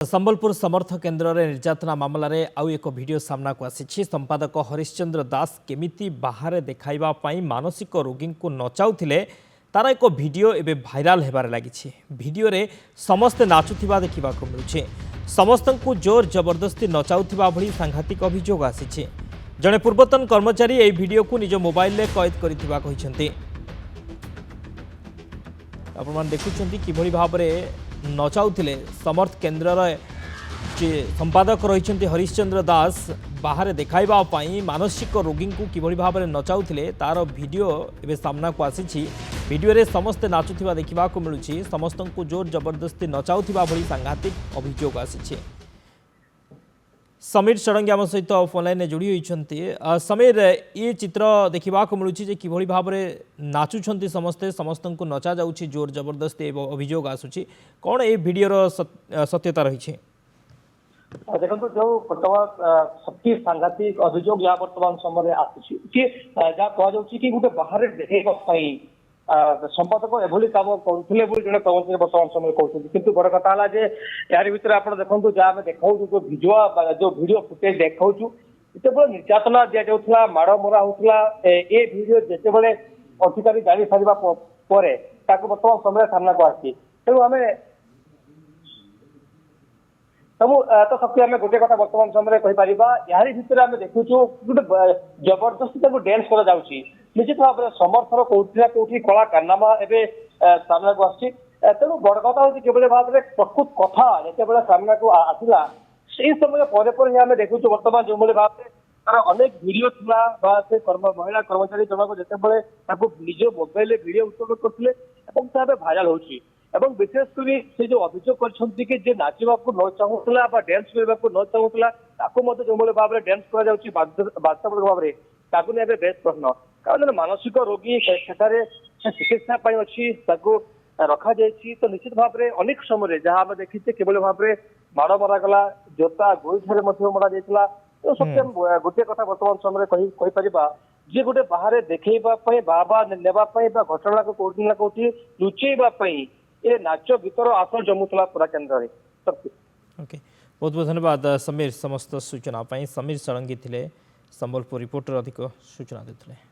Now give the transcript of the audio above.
संबलपुर समर्थ केन्द्र में निर्यातना मामलें आउ एक वीडियो सामना को आसी। संपादक हरिश्चंद्र दास केमिति बाहर देखाइबापी मानसिक रोगी को नचाउथिले तार एक वीडियो एबे भाइराल हेबार लागिछि। वीडियो रे समस्ते नाचुथिबा देखिबा को मिलुछि। समस्त को जोर जबरदस्ती नचाउथिबा भली सांघातिक अभियोग आसीछि। जड़े पूर्वतन कर्मचारी एही वीडियो को निज मोबाइल रे कैद करिथिबा कहिसंती। आपण देखुछंती किभली भाबरे नचाउथिले समर्थ केन्द्र संपादक रही हरिश्चंद्र दास बाहर देखाइबा पई मानसिक रोगी को किभली भाबरे नचाउथिले तार वीडियो एबे सामना को आसी। वीडियो रे समस्ते नाचुथिबा देखिबा को मिलुछि। समस्त को जोर जबरदस्ती नचाउथिबा भली सांघातिक अभियोग आसी। समीर षडंगी आम सहित फोनलाइन जोड़ी होती। समीर ये चित्र देखा मिलूँ किभली भाव में नाचुंट समस्ते समस्त को नचा जाऊँगी जोर जबरदस्ती अभियोग आसूँ कौन ये वीडियोर सत्यता रही? देखो जो बर्तमान सबकी सांघातिक अभियोग या बर्तमान समय आसूँ जहाँ कहुच्छी कि गोटे बाहर देखा संपादक एभली कम करुले जड़े कर्मचारी बर्तमान समय कहते किंतु बड़ कथा है यार भितर आप देखो जहाँ आम देखा जो भिडियो फुटेज देखा जिते निर्यातना दि जाऊला माड़ मरा होता ये भिडियो जिते अधिकारी जानी सारा बर्तमान समय सामना को आसी। तेणु आम तो शक्ति आम गोटे कथा बर्तमान समय कहीपर यार भितर आम देखु गोटे जबरदस्ती डांस कर निश्चित भाव में समर्थन कौटी कौटी कला कारनामा एवं सामना को आसी। तेणु बड़ कथा हूँ कि भाव में प्रकृत कथा जिते सामना को आसला से समय पर आम देखु बर्तमान जो भाव में तार अनेक भिडियो था महिला कर्मचारी जनक जिते निज मोबाइल भिडियो उत्तर करते भाइराल होती विशेषकर से जो अभियोग कर नाचवा न चाहूला डांस करने को न चाहूला जो भाव में डांस कर भाव में बेस प्रश्न कारण मानसिक रोगी चिकित्सा अच्छी रखा जाए। तो निश्चित भाव में अनेक समय जहाँ आम देखीचे किभली भाव में माड़ मरागला जोता गोईठार मरा जाता। तो सत्य गोटे कथा बर्तमान समय कहीपर जे गोटे बाहर देखा बाबा नेवाई घटना को कौटी ना कौटी लुचेवाई ये नाच गीतर आसल जमुला पूरा केन्द्र। ओके, बहुत बहुत धन्यवाद समीर समस्त सूचना। समीर षडंगी थे संबलपुर रिपोर्टर अधिक सूचना देते।